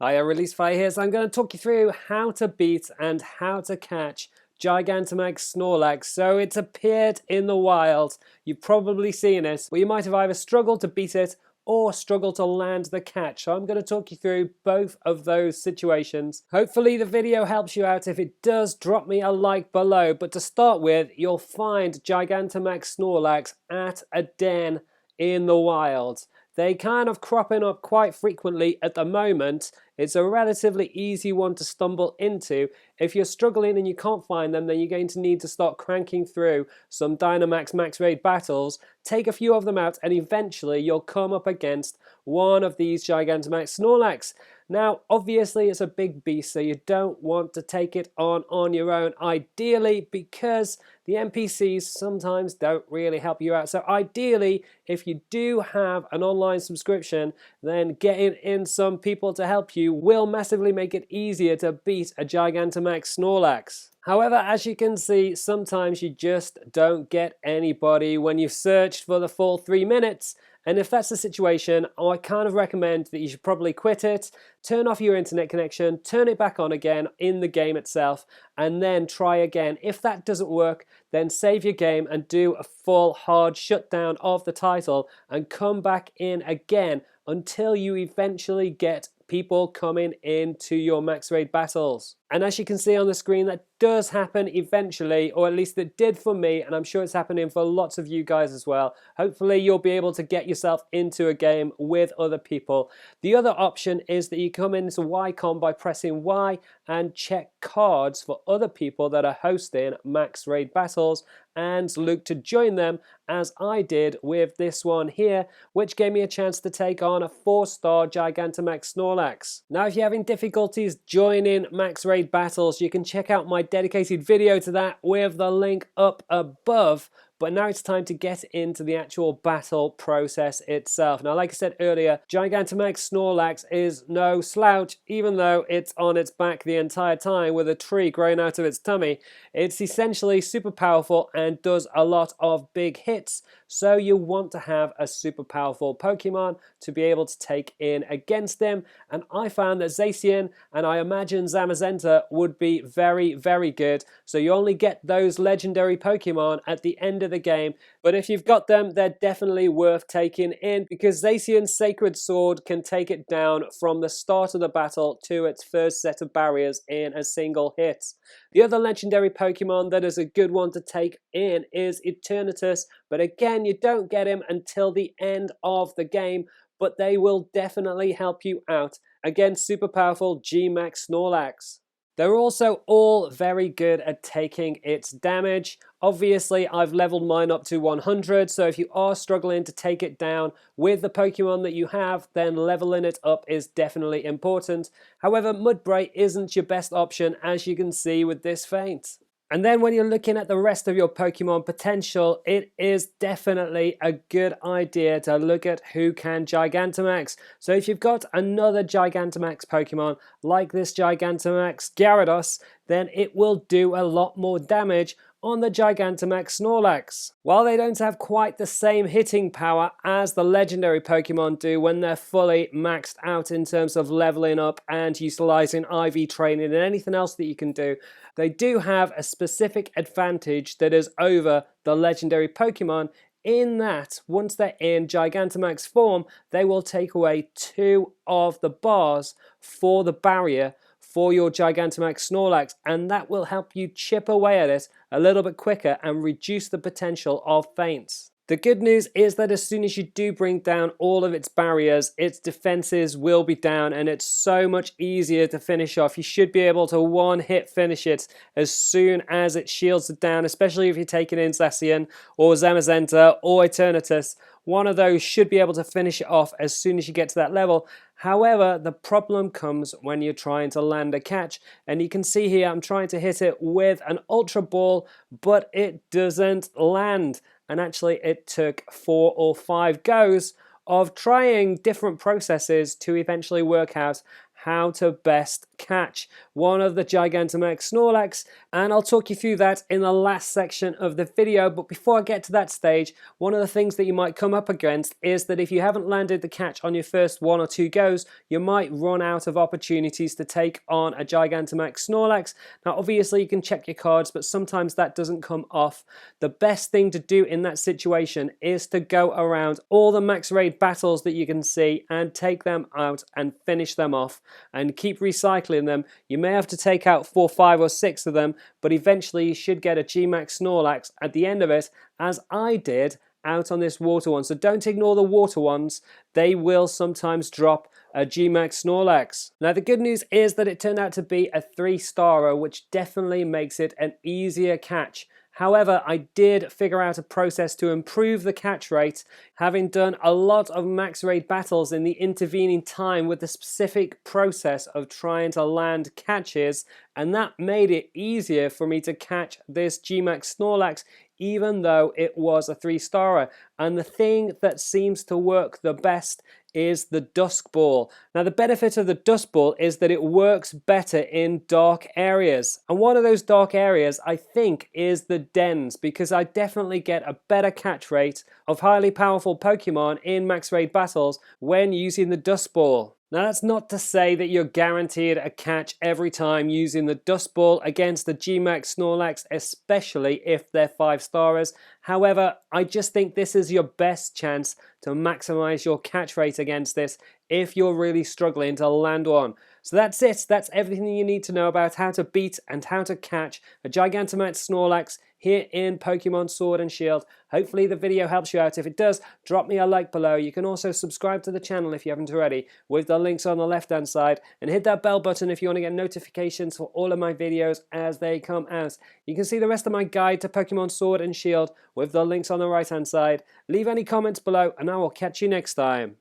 Hiya, Release Fire here, so I'm going to talk you through how to beat and how to catch Gigantamax Snorlax. So it's appeared in the wild, you've probably seen it, but you might have either struggled to beat it or struggled to land the catch. So I'm going to talk you through both of those situations. Hopefully the video helps you out. If it does, drop me a like below. But to start with, you'll find Gigantamax Snorlax at a den in the wild. They kind of cropping up quite frequently at the moment. It's a relatively easy one to stumble into. If you're struggling and you can't find them, then you're going to need to start cranking through some Dynamax max raid battles, take a few of them out, and eventually you'll come up against one of these Gigantamax Snorlax. Now, obviously it's a big beast, so you don't want to take it on your own, ideally, because the NPCs sometimes don't really help you out. So ideally, if you do have an online subscription, then getting in some people to help you will massively make it easier to beat a Gigantamax Snorlax. However, as you can see, sometimes you just don't get anybody when you've searched for the full 3 minutes. And if that's the situation, I kind of recommend that you should probably quit it, turn off your internet connection, turn it back on again in the game itself, and then try again. If that doesn't work, then save your game and do a full hard shutdown of the title and come back in again until you eventually get people coming into your max raid battles. And as you can see on the screen, that does happen eventually, or at least it did for me, and I'm sure it's happening for lots of you guys as well. Hopefully you'll be able to get yourself into a game with other people. The other option is that you come into YCOM by pressing Y and check cards for other people that are hosting max raid battles and look to join them, as I did with this one here, which gave me a chance to take on a 4-star Gigantamax Snorlax. Now, if you're having difficulties joining max raid battles, you can check out my dedicated video to that with the link up above. But now it's time to get into the actual battle process itself. Now, like I said earlier, Gigantamax Snorlax is no slouch, even though it's on its back the entire time with a tree growing out of its tummy. It's essentially super powerful and does a lot of big hits, so you want to have a super powerful Pokemon to be able to take in against him. And I found that Zacian and I imagine Zamazenta would be very, very good. So you only get those legendary Pokemon at the end of the game, but if you've got them, they're definitely worth taking in, because Zacian's Sacred Sword can take it down from the start of the battle to its first set of barriers in a single hit. The other legendary Pokemon that is a good one to take in is Eternatus, but again, you don't get him until the end of the game, but they will definitely help you out against super powerful G-Max Snorlax. They're also all very good at taking its damage. Obviously, I've leveled mine up to 100, so if you are struggling to take it down with the Pokemon that you have, then leveling it up is definitely important. However, Mudbray isn't your best option, as you can see with this feint. And then when you're looking at the rest of your Pokemon potential, it is definitely a good idea to look at who can Gigantamax. So if you've got another Gigantamax Pokemon like this Gigantamax Gyarados, then it will do a lot more damage on the Gigantamax Snorlax. While they don't have quite the same hitting power as the legendary Pokemon do when they're fully maxed out in terms of leveling up and utilizing IV training and anything else that you can do, they do have a specific advantage that is over the legendary Pokemon, in that once they're in Gigantamax form, they will take away 2 of the bars for the barrier for your Gigantamax Snorlax, and that will help you chip away at it a little bit quicker and reduce the potential of feints. The good news is that as soon as you do bring down all of its barriers, its defenses will be down, and it's so much easier to finish off. You should be able to one-hit finish it as soon as it shields it down, especially if you're taking in Zacian or Zamazenta or Eternatus. One of those should be able to finish it off as soon as you get to that level. However, the problem comes when you're trying to land a catch, and you can see here I'm trying to hit it with an Ultra Ball, but it doesn't land. And actually it took 4 or 5 goes of trying different processes to eventually work out how to best catch one of the Gigantamax Snorlax, and I'll talk you through that in the last section of the video. But before I get to that stage, one of the things that you might come up against is that if you haven't landed the catch on your first 1 or 2 goes, you might run out of opportunities to take on a Gigantamax Snorlax. Now obviously you can check your cards, but sometimes that doesn't come off. The best thing to do in that situation is to go around all the max raid battles that you can see and take them out and finish them off and keep recycling them. You may have to take out 4, 5 or 6 of them, but eventually you should get a Gmax Snorlax at the end of it, as I did out on this water one. So don't ignore the water ones, they will sometimes drop a Gmax Snorlax. Now the good news is that it turned out to be a 3-starer, which definitely makes it an easier catch. However, I did figure out a process to improve the catch rate, having done a lot of max raid battles in the intervening time with the specific process of trying to land catches, and that made it easier for me to catch this Gmax Snorlax even though it was a 3-starer. And the thing that seems to work the best is the Dusk Ball. Now the benefit of the Dusk Ball is that it works better in dark areas, and one of those dark areas I think is the dens, because I definitely get a better catch rate of highly powerful Pokemon in max raid battles when using the Dusk Ball. Now that's not to say that you're guaranteed a catch every time using the Dusk Ball against the Gmax Snorlax, especially if they're 5-starers. However, I just think this is your best chance to maximize your catch rate against this if you're really struggling to land one. So that's it. That's everything you need to know about how to beat and how to catch a Gigantamax Snorlax here in Pokemon Sword and Shield. Hopefully the video helps you out. If it does, drop me a like below. You can also subscribe to the channel if you haven't already, with the links on the left hand side, and hit that bell button if you want to get notifications for all of my videos as they come out. You can see the rest of my guide to Pokemon Sword and Shield with the links on the right hand side. Leave any comments below and I will catch you next time.